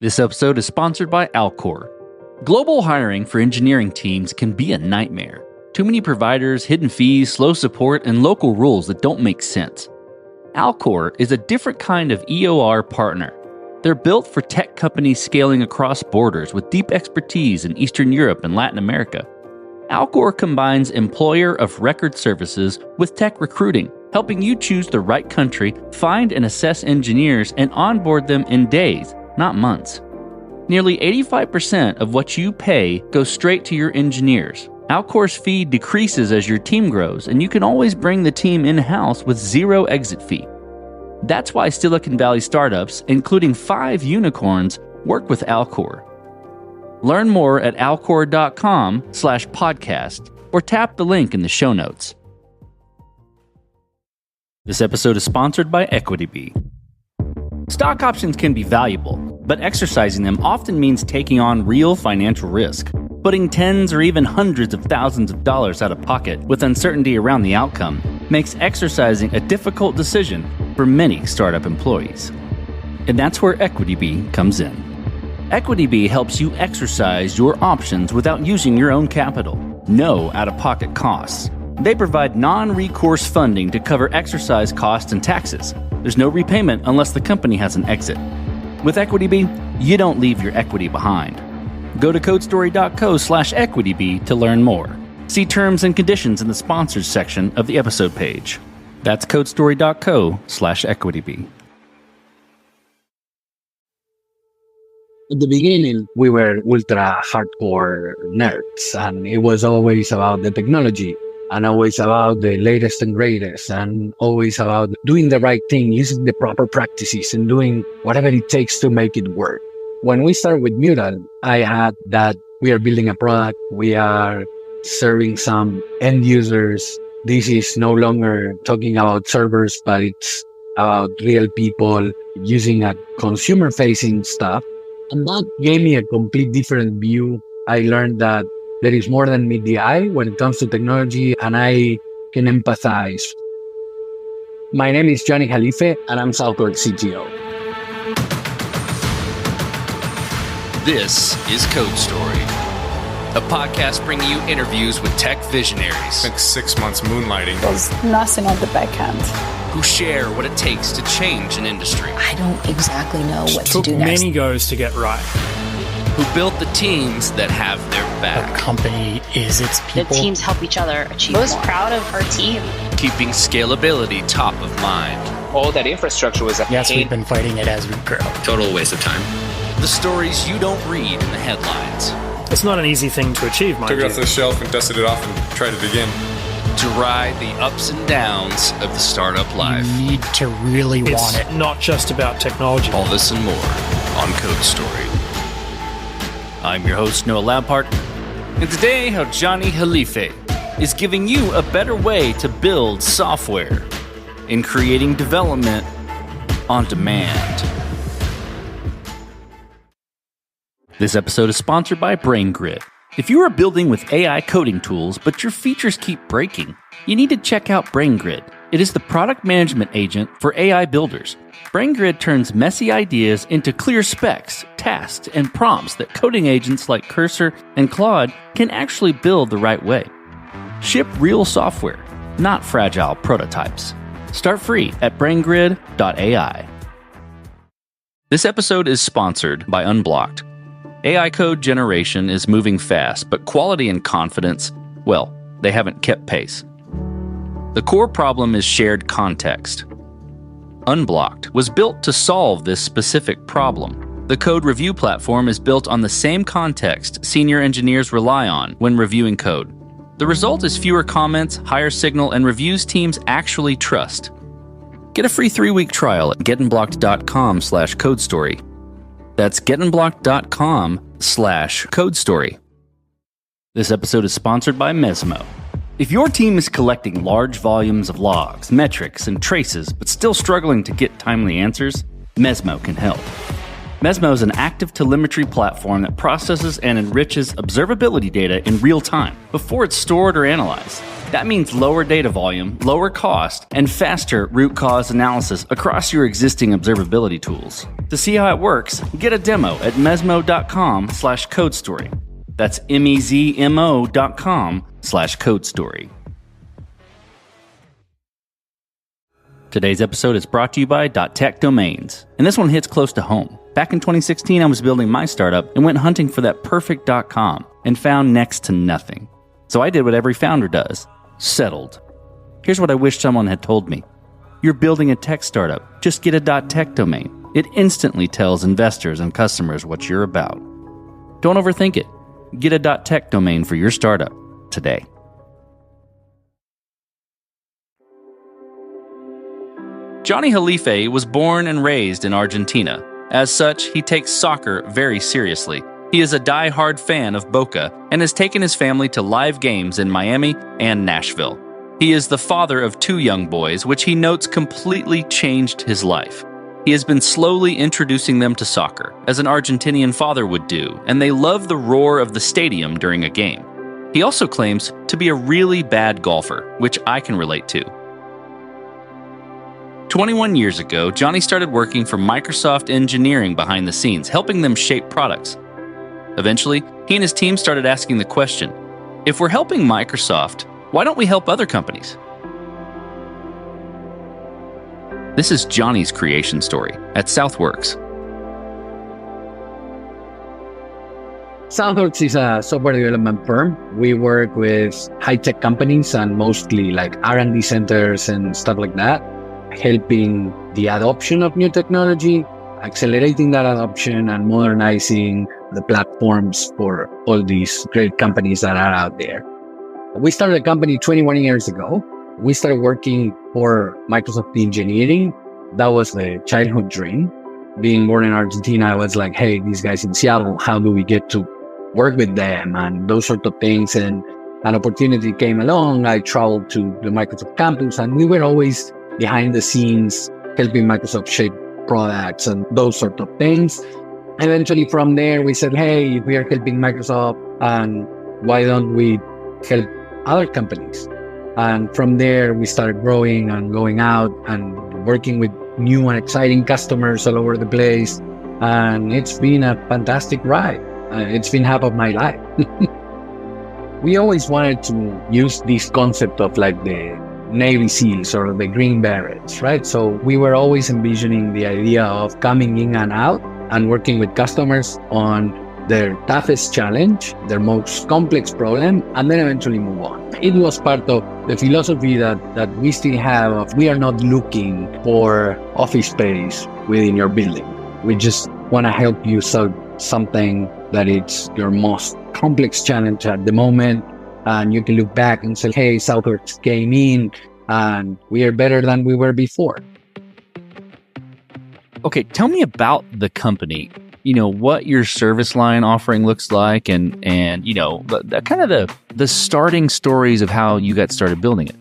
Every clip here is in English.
This episode is sponsored by Alcor. Global hiring for engineering teams can be a nightmare. Too many providers, hidden fees, slow support, and local rules that don't make sense. Alcor is a different kind of EOR partner. They're built for tech companies scaling across borders with deep expertise in Eastern Europe and Latin America. Alcor combines employer of record services with tech recruiting, helping you choose the right country, find and assess engineers, and onboard them in days, not months. Nearly 85% of what you pay goes straight to your engineers. Alcor's fee decreases as your team grows, and you can always bring the team in-house with zero exit fee. That's why Silicon Valley startups, including 5 unicorns, work with Alcor. Learn more at alcor.com/podcast or tap the link in the show notes. This episode is sponsored by EquityBee. Stock options can be valuable, but exercising them often means taking on real financial risk, putting tens or even hundreds of thousands of dollars out of pocket with uncertainty around the outcome makes exercising a difficult decision for many startup employees. And that's where EquityBee comes in. EquityBee helps you exercise your options without using your own capital. No out-of-pocket costs. They provide non-recourse funding to cover exercise costs and taxes. There's no repayment unless the company has an exit. With EquityBee, you don't leave your equity behind. Go to codestory.co/EquityBee to learn more. See terms and conditions in the sponsors section of the episode page. That's codestory.co/EquityBee. At the beginning, we were ultra hardcore nerds, and it was always about the technology, and always about the latest and greatest, and always about doing the right thing, using the proper practices, and doing whatever it takes to make it work. When we started with Mural, I had that we are building a product, we are serving some end users. This is no longer talking about servers, but it's about real people using a consumer-facing stuff. And that gave me a complete different view. I learned that there is more than meet the eye when it comes to technology, and I can empathize. My name is Johnny Halife, and I'm Southworks CTO. This is Code Story, a podcast bringing you interviews with tech visionaries. Spent 6 months moonlighting. There's nothing on the back end. Who share what it takes to change an industry. I don't exactly know what to do next. Took many goes to get right. Who built the teams that have their back. A company is its people. The teams help each other achieve more. Most proud of our team. Keeping scalability top of mind. All that infrastructure was a Yes, we've been fighting it as we grow. Total waste of time. The stories you don't read in the headlines. It's not an easy thing to achieve, mind you. Took it off the shelf and dusted it off and tried it again. To ride the ups and downs of the startup life. You need to really want it. It's not just about technology. All this and more on Code Story. I'm your host, Noah Lampart, and today how Johnny Halife is giving you a better way to build software in creating development on demand. This episode is sponsored by BrainGrid. If you are building with AI coding tools, but your features keep breaking, you need to check out BrainGrid. It is the product management agent for AI builders. BrainGrid turns messy ideas into clear specs, tasks, and prompts that coding agents like Cursor and Claude can actually build the right way. Ship real software, not fragile prototypes. Start free at braingrid.ai. This episode is sponsored by Unblocked. AI code generation is moving fast, but quality and confidence, well, they haven't kept pace. The core problem is shared context. Unblocked was built to solve this specific problem. The code review platform is built on the same context senior engineers rely on when reviewing code. The result is fewer comments, higher signal, and reviews teams actually trust. Get a free 3-week trial at getunblocked.com/codestory. That's getunblocked.com/codestory. This episode is sponsored by Mesmo. If your team is collecting large volumes of logs, metrics, and traces, but still struggling to get timely answers, Mesmo can help. Mesmo is an active telemetry platform that processes and enriches observability data in real time before it's stored or analyzed. That means lower data volume, lower cost, and faster root cause analysis across your existing observability tools. To see how it works, get a demo at mesmo.com/codestory. That's MEZMO.com/codestory. Today's episode is brought to you by .tech Domains, and this one hits close to home. Back in 2016, I was building my startup and went hunting for that perfect .com and found next to nothing. So I did what every founder does, settled. Here's what I wish someone had told me. You're building a tech startup, just get a .tech domain. It instantly tells investors and customers what you're about. Don't overthink it. Get a .tech domain for your startup today. Johnny Halife was born and raised in Argentina. As such, he takes soccer very seriously. He is a die-hard fan of Boca and has taken his family to live games in Miami and Nashville. He is the father of 2 young boys, which he notes completely changed his life. He has been slowly introducing them to soccer, as an Argentinian father would do, and they love the roar of the stadium during a game. He also claims to be a really bad golfer, which I can relate to. 21 years ago, Johnny started working for Microsoft engineering behind the scenes, helping them shape products. Eventually, he and his team started asking the question, if we're helping Microsoft, why don't we help other companies? This is Johnny's creation story at Southworks. Southworks is a software development firm. We work with high-tech companies and mostly like R&D centers and stuff like that, helping the adoption of new technology, accelerating that adoption, and modernizing the platforms for all these great companies that are out there. We started a company 21 years ago. We started working for Microsoft Engineering. That was the childhood dream. Being born in Argentina, I was like, hey, these guys in Seattle, how do we get to work with them and those sort of things? And an opportunity came along. I traveled to the Microsoft campus, and we were always behind the scenes, helping Microsoft shape products and those sort of things. Eventually from there, we said, hey, if we are helping Microsoft, and why don't we help other companies? And from there, we started growing and going out and working with new and exciting customers all over the place. And it's been a fantastic ride. It's been half of my life. We always wanted to use this concept of like the Navy SEALs or the Green Berets, right? So we were always envisioning the idea of coming in and out and working with customers on their toughest challenge, their most complex problem, and then eventually move on. It was part of the philosophy that we still have of we are not looking for office space within your building. We just want to help you solve something that it's your most complex challenge at the moment. And you can look back and say, hey, Southworks came in and we are better than we were before. Okay, tell me about the company. You know, what your service line offering looks like and you know, the kind of the starting stories of how you got started building it.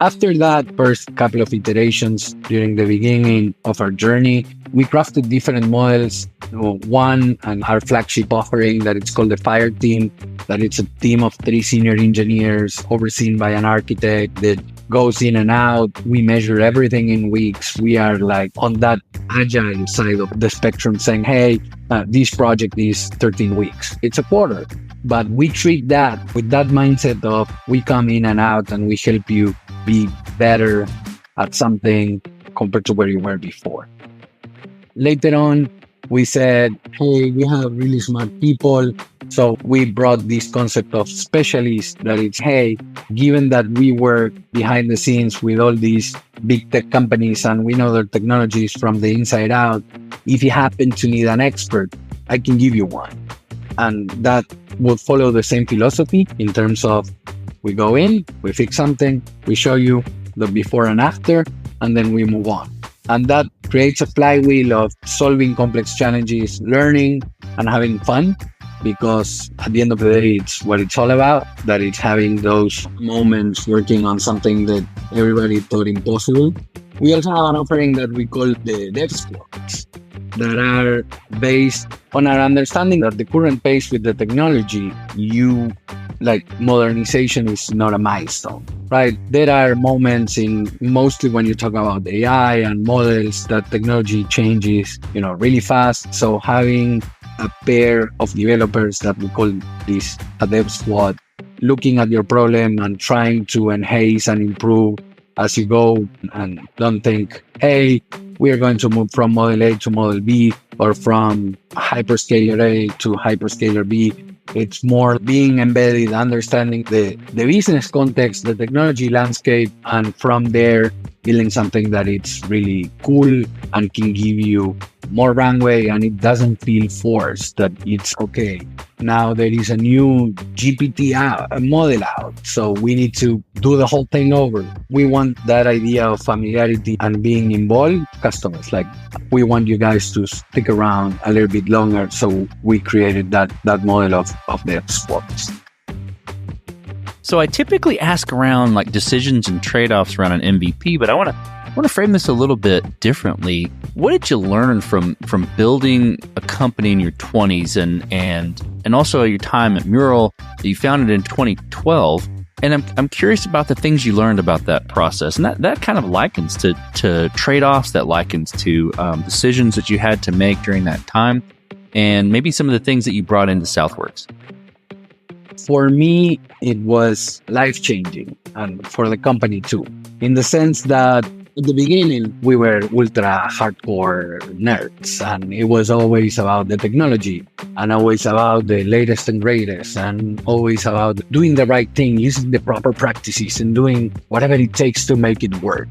After that first couple of iterations during the beginning of our journey, we crafted different models. One, and our flagship offering that it's called the Fire Team, that it's a team of 3 senior engineers overseen by an architect that goes in and out. We measure everything in weeks. We are like on that agile side of the spectrum saying, hey, this project is 13 weeks. It's a quarter. But we treat that with that mindset of we come in and out and we help you be better at something compared to where you were before. Later on, we said, hey, we have really smart people. So we brought this concept of specialists that it's, hey, given that we work behind the scenes with all these big tech companies and we know their technologies from the inside out, if you happen to need an expert, I can give you one. And that would follow the same philosophy in terms of we go in, we fix something, we show you the before and after, and then we move on. And that creates a flywheel of solving complex challenges, learning, and having fun, because at the end of the day, it's what it's all about, that it's having those moments working on something that everybody thought impossible. We also have an offering that we call the DevSquads. that are based on our understanding that the current pace with the technology, modernization is not a milestone, right? There are moments mostly when you talk about AI and models, that technology changes, really fast. So having a pair of developers that we call this a dev squad, looking at your problem and trying to enhance and improve as you go, and don't think, hey, we are going to move from model A to model B or from hyperscaler A to hyperscaler B. It's more being embedded, understanding the business context, the technology landscape, and from there, building something that it's really cool and can give you more runway, and it doesn't feel forced, that it's okay. Now there is a new GPT model out, so we need to do the whole thing over. We want that idea of familiarity and being involved. Customers, we want you guys to stick around a little bit longer, so we created that model of the squads. So I typically ask around decisions and trade-offs around an MVP, but I want to frame this a little bit differently. What did you learn from building a company in your 20s and also your time at Mural that you founded in 2012? And I'm curious about the things you learned about that process, and that kind of likens to trade-offs, that likens to decisions that you had to make during that time, and maybe some of the things that you brought into Southworks. For me, it was life-changing, and for the company too, in the sense that at the beginning, we were ultra hardcore nerds, and it was always about the technology and always about the latest and greatest and always about doing the right thing, using the proper practices and doing whatever it takes to make it work.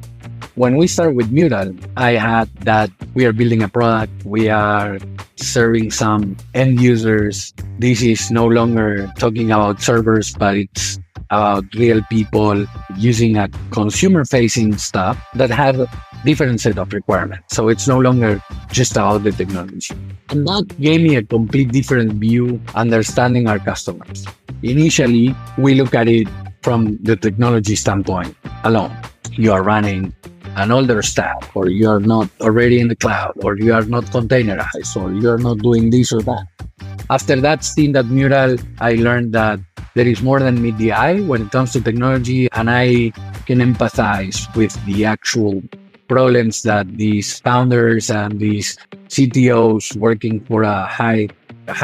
When we started with Mural, I had that we are building a product, we are serving some end users. This is no longer talking about servers, but it's about real people using a consumer-facing stuff that have a different set of requirements. So it's no longer just about the technology. And that gave me a complete different view, understanding our customers. Initially, we look at it from the technology standpoint alone. You are running an older stack, or you are not already in the cloud, or you are not containerized, or you are not doing this or that. After that stint at Mural, I learned that there is more than meet the eye when it comes to technology, and I can empathize with the actual problems that these founders and these CTOs working for a high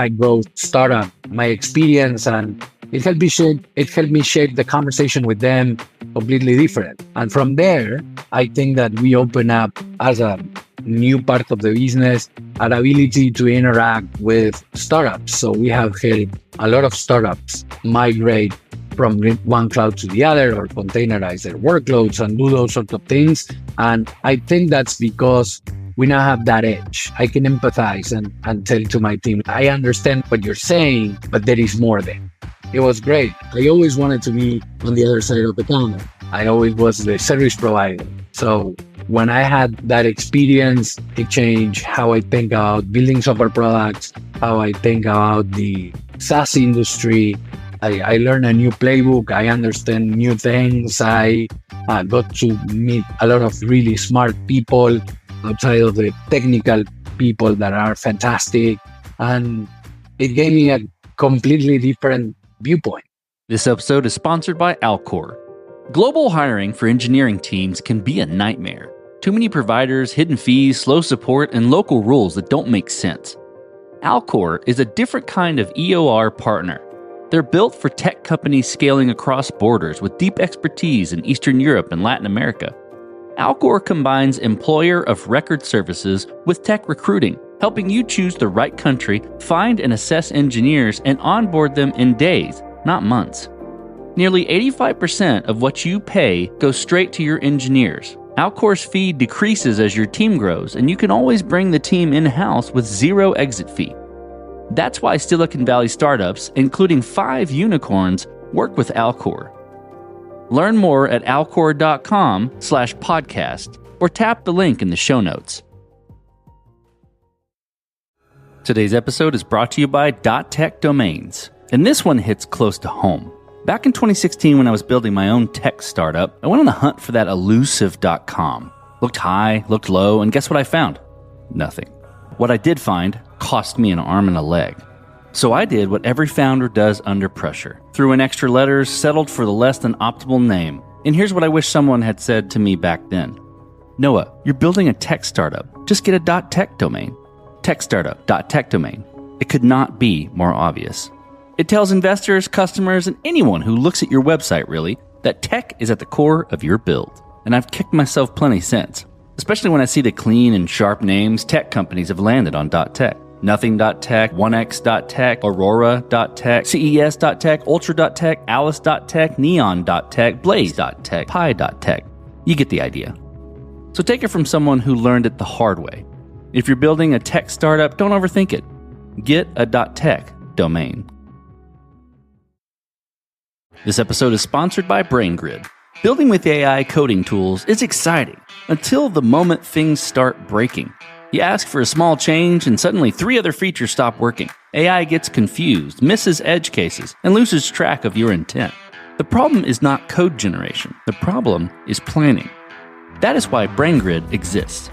growth startup, my experience, and it helped me shape the conversation with them completely different. And from there, I think that we open up as a new part of the business an ability to interact with startups. So we have helped a lot of startups migrate from one cloud to the other, or containerize their workloads and do those sorts of things. And I think that's because we now have that edge. I can empathize and tell to my team, I understand what you're saying, but there is more there. It was great. I always wanted to be on the other side of the counter. I always was the service provider. So when I had that experience, it changed how I think about building software products, how I think about the SaaS industry. I learned a new playbook. I understand new things. I got to meet a lot of really smart people outside of the technical people that are fantastic. And it gave me a completely different viewpoint. This episode is sponsored by Alcor. Global hiring for engineering teams can be a nightmare. Too many providers, hidden fees, slow support, and local rules that don't make sense. Alcor is a different kind of EOR partner. They're built for tech companies scaling across borders with deep expertise in Eastern Europe and Latin America. Alcor combines employer of record services with tech recruiting, helping you choose the right country, find and assess engineers, and onboard them in days, not months. Nearly 85% of what you pay goes straight to your engineers. Alcor's fee decreases as your team grows, and you can always bring the team in-house with zero exit fee. That's why Silicon Valley startups, including 5 unicorns, work with Alcor. Learn more at alcor.com/podcast or tap the link in the show notes. Today's episode is brought to you by .tech Domains, and this one hits close to home. Back in 2016, when I was building my own tech startup, I went on the hunt for that elusive .com. Looked high, looked low, and guess what I found? Nothing. What I did find cost me an arm and a leg. So I did what every founder does under pressure. Threw in extra letters, settled for the less than optimal name. And here's what I wish someone had said to me back then. Noah, you're building a tech startup. Just get a .tech domain. Tech startup, .tech domain. It could not be more obvious. It tells investors, customers, and anyone who looks at your website, really, that tech is at the core of your build. And I've kicked myself plenty since, especially when I see the clean and sharp names tech companies have landed on .tech. Nothing.tech, 1x.tech, Aurora.tech, CES.tech, Ultra.tech, Alice.tech, Neon.tech, Blaze.tech, Pi.tech. You get the idea. So take it from someone who learned it the hard way. If you're building a tech startup, don't overthink it. Get a .tech domain. This episode is sponsored by BrainGrid. Building with AI coding tools is exciting until the moment things start breaking. You ask for a small change and suddenly 3 other features stop working. AI gets confused, misses edge cases, and loses track of your intent. The problem is not code generation. The problem is planning. That is why BrainGrid exists.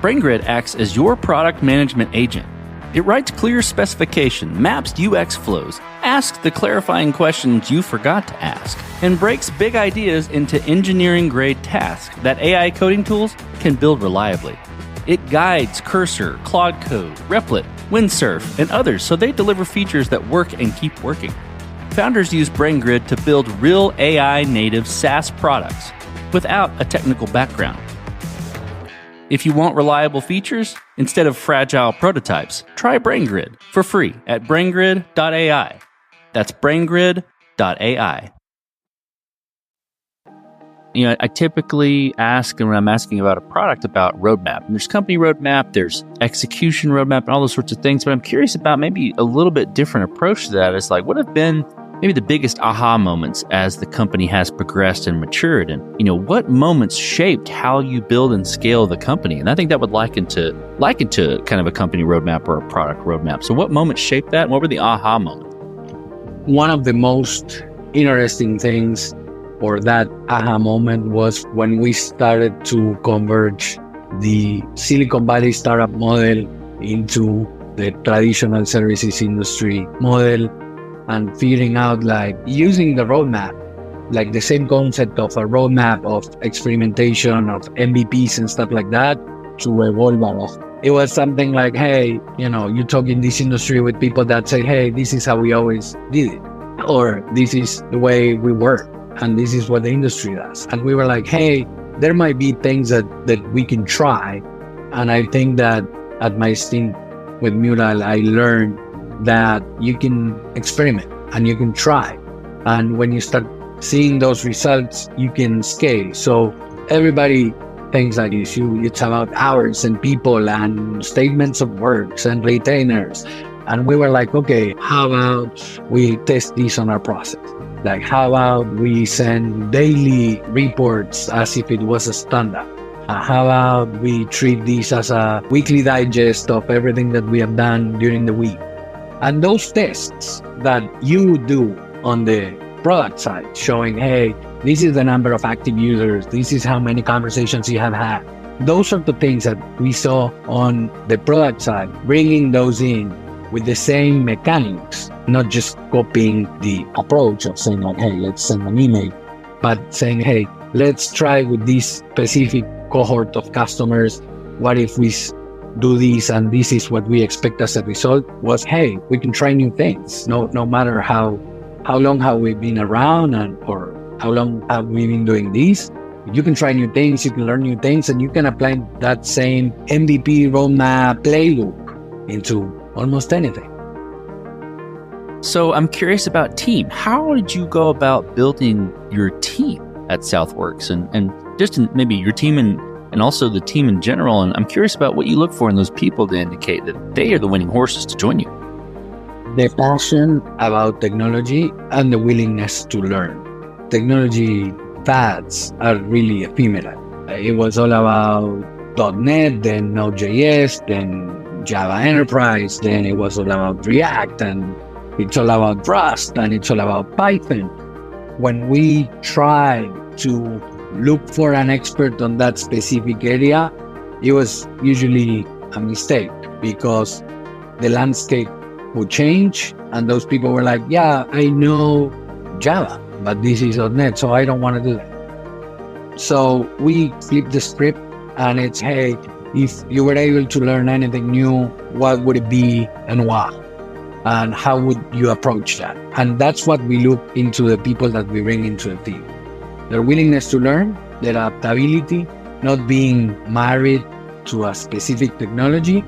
BrainGrid acts as your product management agent. It writes clear specification, maps UX flows, asks the clarifying questions you forgot to ask, and breaks big ideas into engineering-grade tasks that AI coding tools can build reliably. It guides Cursor, Claude Code, Replit, Windsurf, and others so they deliver features that work and keep working. Founders use BrainGrid to build real AI-native SaaS products without a technical background. If you want reliable features instead of fragile prototypes, try BrainGrid for free at braingrid.ai. That's braingrid.ai. You know, I typically ask, and when I'm asking about a product, about roadmap. And there's company roadmap, there's execution roadmap, and all those sorts of things. But I'm curious about maybe a little bit different approach to that. It's like, what have been maybe the biggest aha moments as the company has progressed and matured? And, you know, what moments shaped how you build and scale the company? And I think that would liken to kind of a company roadmap or a product roadmap. So what moments shaped that? And what were the aha moments? One of the most interesting things, or that aha moment, was when we started to converge the Silicon Valley startup model into the traditional services industry model, and figuring out, like, using the roadmap, like the same concept of a roadmap of experimentation, of MVPs and stuff like that, to evolve off. It was something like, hey, you know, you talk in this industry with people that say, hey, this is how we always did it, or this is the way we work, and this is what the industry does. And we were like, hey, there might be things that we can try. And I think that at my stint with Mural, I learned that you can experiment and you can try. And when you start seeing those results, you can scale. So everybody thinks like this. It's about hours and people and statements of works and retainers. And we were like, okay, how about we test this on our process? Like, how about we send daily reports as if it was a standard? How about we treat this as a weekly digest of everything that we have done during the week? And those tests that you do on the product side, showing, hey, this is the number of active users, this is how many conversations you have had. Those are the things that we saw on the product side, bringing those in with the same mechanics, not just copying the approach of saying like, hey, let's send an email, but saying, hey, let's try with this specific cohort of customers. What if we do this, and this is what we expect as a result? Was, hey, we can try new things. No matter how long have we been around, or how long have we been doing this, you can try new things, you can learn new things, and you can apply that same MVP roadmap playbook into almost anything. So I'm curious about team. How did you go about building your team at Southworks, and just maybe your team and also the team in general? And I'm curious about what you look for in those people to indicate that they are the winning horses to join you. The passion about technology and the willingness to learn. Technology fads are really ephemeral. It was all about .NET, then Node.js, then Java Enterprise, then it was all about React, and it's all about Rust, and it's all about Python. When we try to look for an expert on that specific area, it was usually a mistake. because the landscape would change. And those people were like, yeah, I know Java, but this is .NET, so I don't want to do that. So we flipped the script, and it's, hey, if you were able to learn anything new, what would it be and why? And how would you approach that? And that's what we look into the people that we bring into the team. Their willingness to learn, their adaptability, not being married to a specific technology,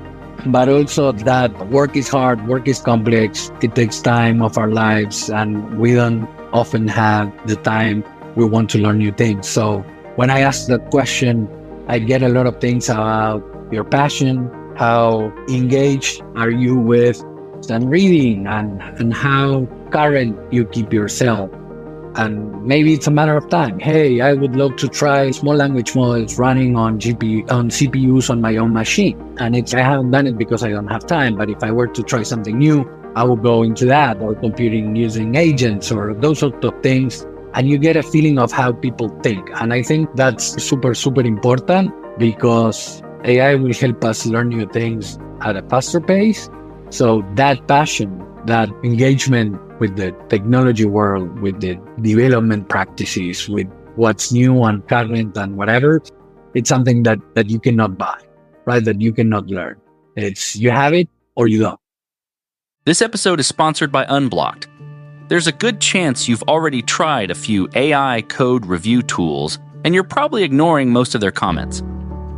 but also that work is hard, work is complex, it takes time of our lives, and we don't often have the time we want to learn new things. So when I ask that question, I get a lot of things about your passion, how engaged are you with and reading, and how current you keep yourself. And maybe it's a matter of time. Hey, I would love to try small language models running on CPUs on my own machine. And I haven't done it because I don't have time. But if I were to try something new, I would go into that, or computing using agents or those sort of things. And you get a feeling of how people think. And I think that's super, super important, because AI will help us learn new things at a faster pace. So that passion, that engagement with the technology world, with the development practices, with what's new and current and whatever, it's something that you cannot buy, right? That you cannot learn. It's you have it or you don't. This episode is sponsored by Unblocked. There's a good chance you've already tried a few AI code review tools, and you're probably ignoring most of their comments.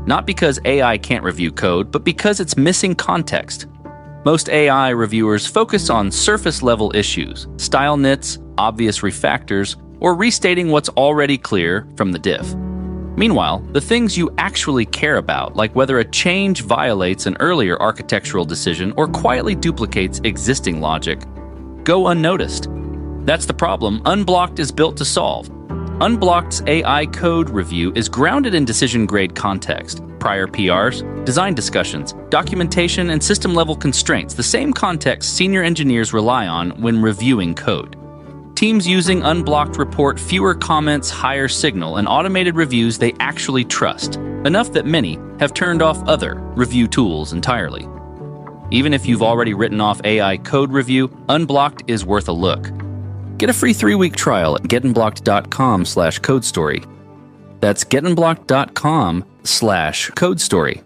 Not because AI can't review code, but because it's missing context. Most AI reviewers focus on surface-level issues, style nits, obvious refactors, or restating what's already clear from the diff. Meanwhile, the things you actually care about, like whether a change violates an earlier architectural decision or quietly duplicates existing logic, go unnoticed. That's the problem Unblocked is built to solve. Unblocked's AI code review is grounded in decision-grade context, prior PRs, design discussions, documentation, and system-level constraints, the same context senior engineers rely on when reviewing code. Teams using Unblocked report fewer comments, higher signal, and automated reviews they actually trust, enough that many have turned off other review tools entirely. Even if you've already written off AI code review, Unblocked is worth a look. Get a free 3-week trial at getunblocked.com/codestory. That's getunblocked.com/codestory.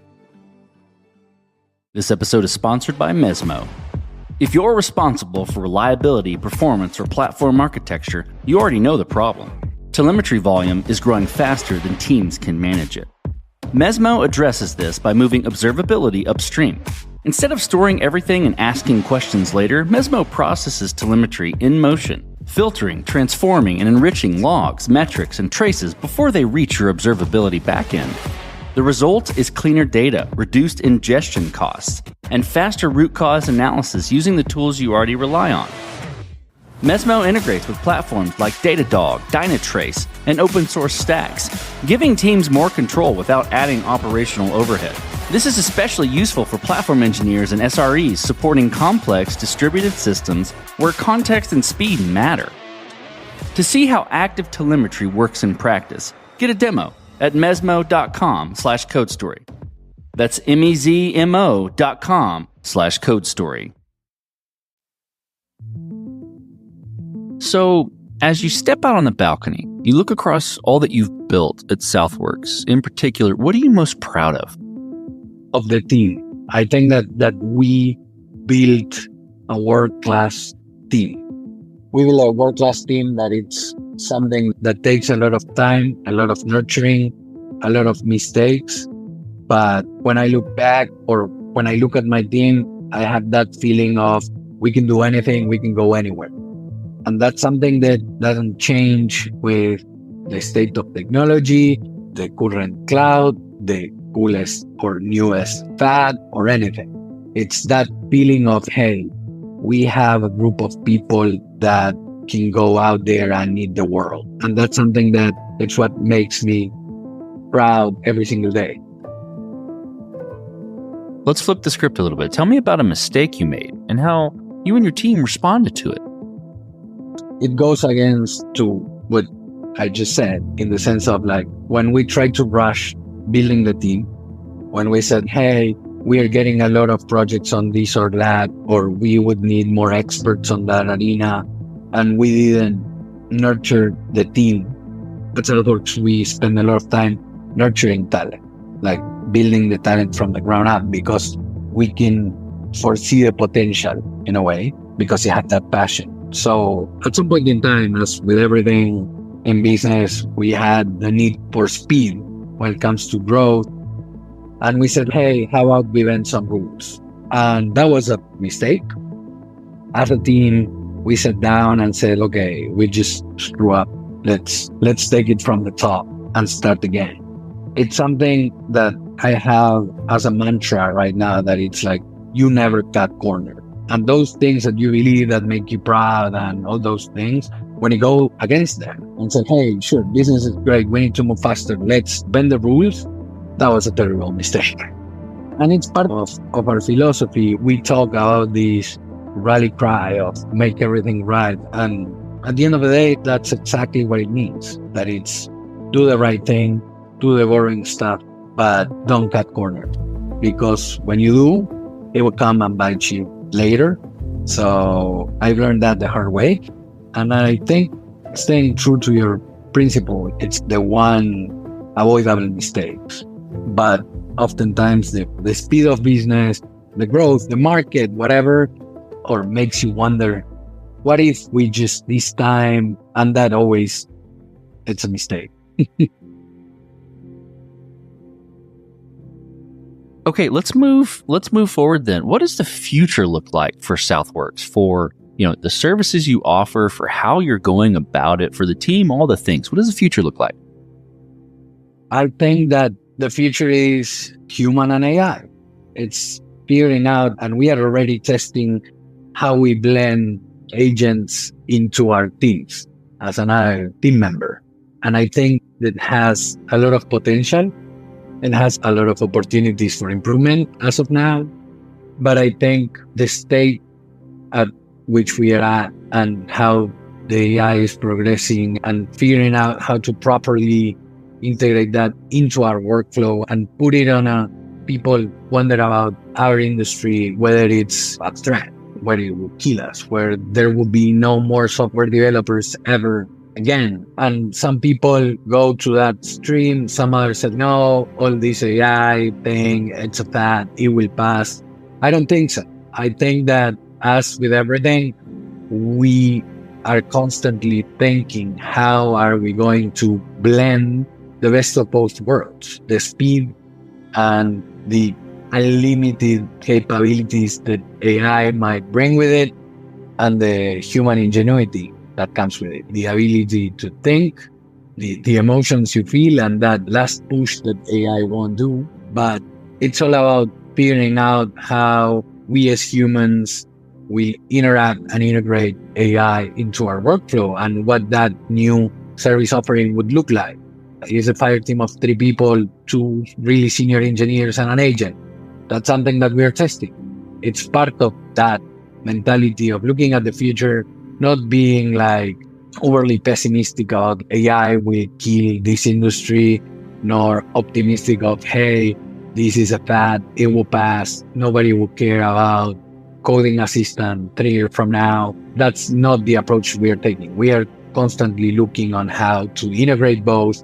This episode is sponsored by Mesmo. If you're responsible for reliability, performance, or platform architecture, you already know the problem. Telemetry volume is growing faster than teams can manage it. Mesmo addresses this by moving observability upstream. Instead of storing everything and asking questions later, Mesmo processes telemetry in motion, filtering, transforming, and enriching logs, metrics, and traces before they reach your observability backend. The result is cleaner data, reduced ingestion costs, and faster root cause analysis using the tools you already rely on. Mesmo integrates with platforms like Datadog, Dynatrace, and open source stacks, giving teams more control without adding operational overhead. This is especially useful for platform engineers and SREs supporting complex distributed systems where context and speed matter. To see how active telemetry works in practice, get a demo at mesmo.com/codestory. That's MEZMO.com/codestory. So, as you step out on the balcony, you look across all that you've built at Southworks. In particular, what are you most proud of? Of the team. I think that we built a world-class team. We built a world-class team that it's something that takes a lot of time, a lot of nurturing, a lot of mistakes. But when I look back, or when I look at my team, I have that feeling of we can do anything, we can go anywhere. And that's something that doesn't change with the state of technology, the current cloud, the coolest or newest fad or anything. It's that feeling of, hey, we have a group of people that can go out there and lead the world. And that's something that it's what makes me proud every single day. Let's flip the script a little bit. Tell me about a mistake you made and how you and your team responded to it. It goes against to what I just said, in the sense of like when we tried to rush building the team, when we said, hey, we are getting a lot of projects on this or that, or we would need more experts on that arena, and we didn't nurture the team. At Southworks, we spend a lot of time nurturing talent, like building the talent from the ground up, because we can foresee the potential in a way, because you have that passion. So at some point in time, as with everything in business, we had the need for speed when it comes to growth. And we said, hey, how about we bend some rules? And that was a mistake. As a team, we sat down and said, okay, we just screw up. Let's take it from the top and start again. It's something that I have as a mantra right now, that it's like, you never cut corner. And those things that you believe that make you proud and all those things, when you go against them and say, hey, sure, business is great, we need to move faster, let's bend the rules, that was a terrible mistake. And it's part of our philosophy. We talk about this rally cry of make everything right. And at the end of the day, that's exactly what it means. That it's do the right thing, do the boring stuff, but don't cut corners. Because when you do, it will come and bite you later. So I've learned that the hard way. And I think staying true to your principle, it's the one avoidable mistakes. But oftentimes the speed of business, the growth, the market, whatever, or makes you wonder, what if we just this time, and that always, it's a mistake. Okay, let's move forward then. What does the future look like for Southworks, for the services you offer, for how you're going about it, for the team, all the things? What does the future look like? I think that the future is human and AI. It's figuring out, and we are already testing how we blend agents into our teams as another team member. And I think that has a lot of potential and has a lot of opportunities for improvement as of now. But I think the state at which we are at and how the AI is progressing and figuring out how to properly integrate that into our workflow and put it on a people wonder about our industry, whether it's abstract, where it will kill us, where there will be no more software developers ever again. And some people go to that stream, some others said, no, all this AI thing, it's a fad, it will pass. I don't think so. I think that as with everything, we are constantly thinking, how are we going to blend the best of both worlds, the speed and the unlimited capabilities that AI might bring with it, and the human ingenuity that comes with it, the ability to think, the emotions you feel, and that last push that AI won't do. But it's all about figuring out how we as humans will interact and integrate AI into our workflow, and what that new service offering would look like. It's a fire team of 3 people, 2 really senior engineers, and an agent. That's something that we're testing. It's part of that mentality of looking at the future, not being like overly pessimistic of AI will kill this industry, nor optimistic of, hey, this is a fad, it will pass, nobody will care about coding assistant 3 years from now. That's not the approach we are taking. We are constantly looking on how to integrate both,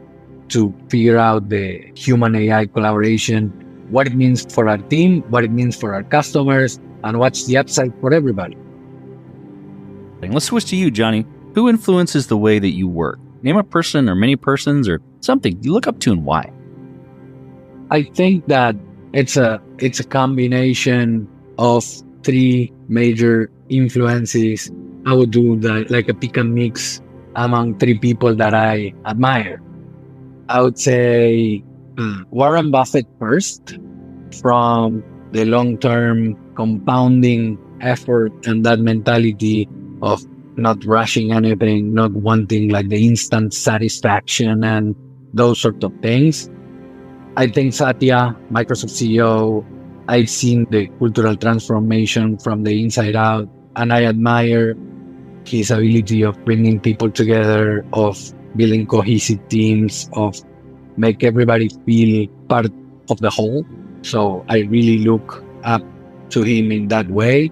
to figure out the human AI collaboration, what it means for our team, what it means for our customers, and what's the upside for everybody. Let's switch to you, Johnny. Who influences the way that you work? Name a person or many persons or something you look up to, and why. I think that it's a combination of 3 major influences. I would do that like a pick and mix among 3 people that I admire. I would say Warren Buffett first, from the long-term compounding effort and that mentality of not rushing anything, not wanting like the instant satisfaction and those sort of things. I think Satya, Microsoft CEO, I've seen the cultural transformation from the inside out, and I admire his ability of bringing people together, of building cohesive teams, of make everybody feel part of the whole. So I really look up to him in that way.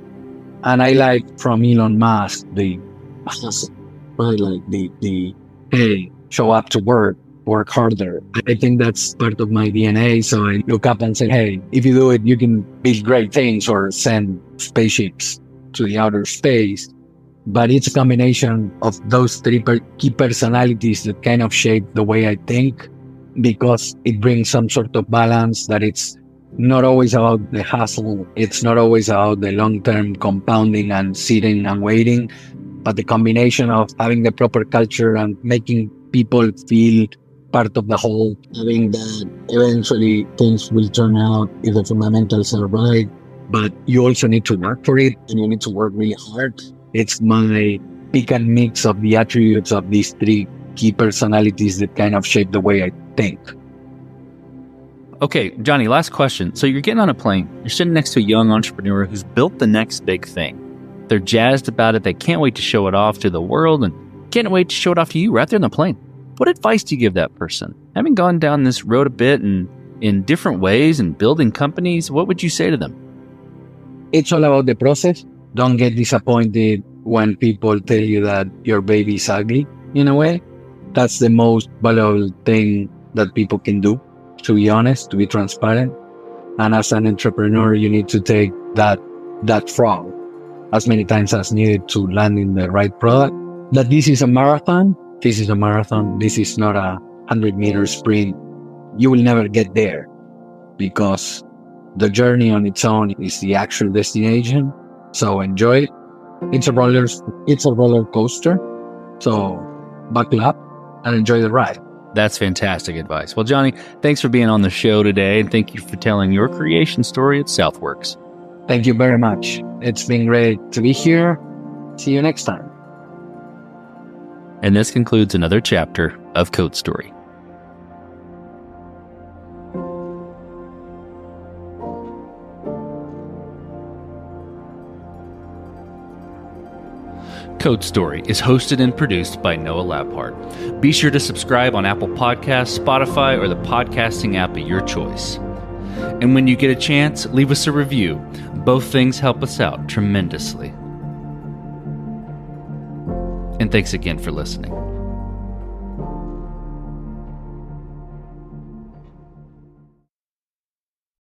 And I like from Elon Musk the hustle, right? Like the hey, show up to work harder. I think that's part of my DNA. So I look up and say, hey, if you do it, you can build great things or send spaceships to the outer space. But it's a combination of those three key personalities that kind of shape the way I think, because it brings some sort of balance that it's not always about the hustle. It's not always about the long-term compounding and sitting and waiting, but the combination of having the proper culture and making people feel part of the whole, having that eventually things will turn out if the fundamentals are right, but you also need to work for it and you need to work really hard. It's my pick and mix of the attributes of these three key personalities that kind of shape the way I think. Okay, Johnny, last question. So you're getting on a plane, you're sitting next to a young entrepreneur who's built the next big thing. They're jazzed about it. They can't wait to show it off to the world and can't wait to show it off to you right there in the plane. What advice do you give that person? Having gone down this road a bit and in different ways and building companies, what would you say to them? It's all about the process. Don't get disappointed when people tell you that your baby is ugly, in a way. That's the most valuable thing that people can do, to be honest, to be transparent. And as an entrepreneur, you need to take that frog as many times as needed to land in the right product. That this is a marathon. This is a marathon. This is not a 100-meter sprint. You will never get there because the journey on its own is the actual destination. So enjoy it. It's a roller coaster. So buckle up and enjoy the ride. That's fantastic advice. Well, Johnny, thanks for being on the show today, and thank you for telling your creation story at Southworks. Thank you very much. It's been great to be here. See you next time. And this concludes another chapter of Code Story. Code Story is hosted and produced by Noah Labhart. Be sure to subscribe on Apple Podcasts, Spotify, or the podcasting app of your choice. And when you get a chance, leave us a review. Both things help us out tremendously. And thanks again for listening.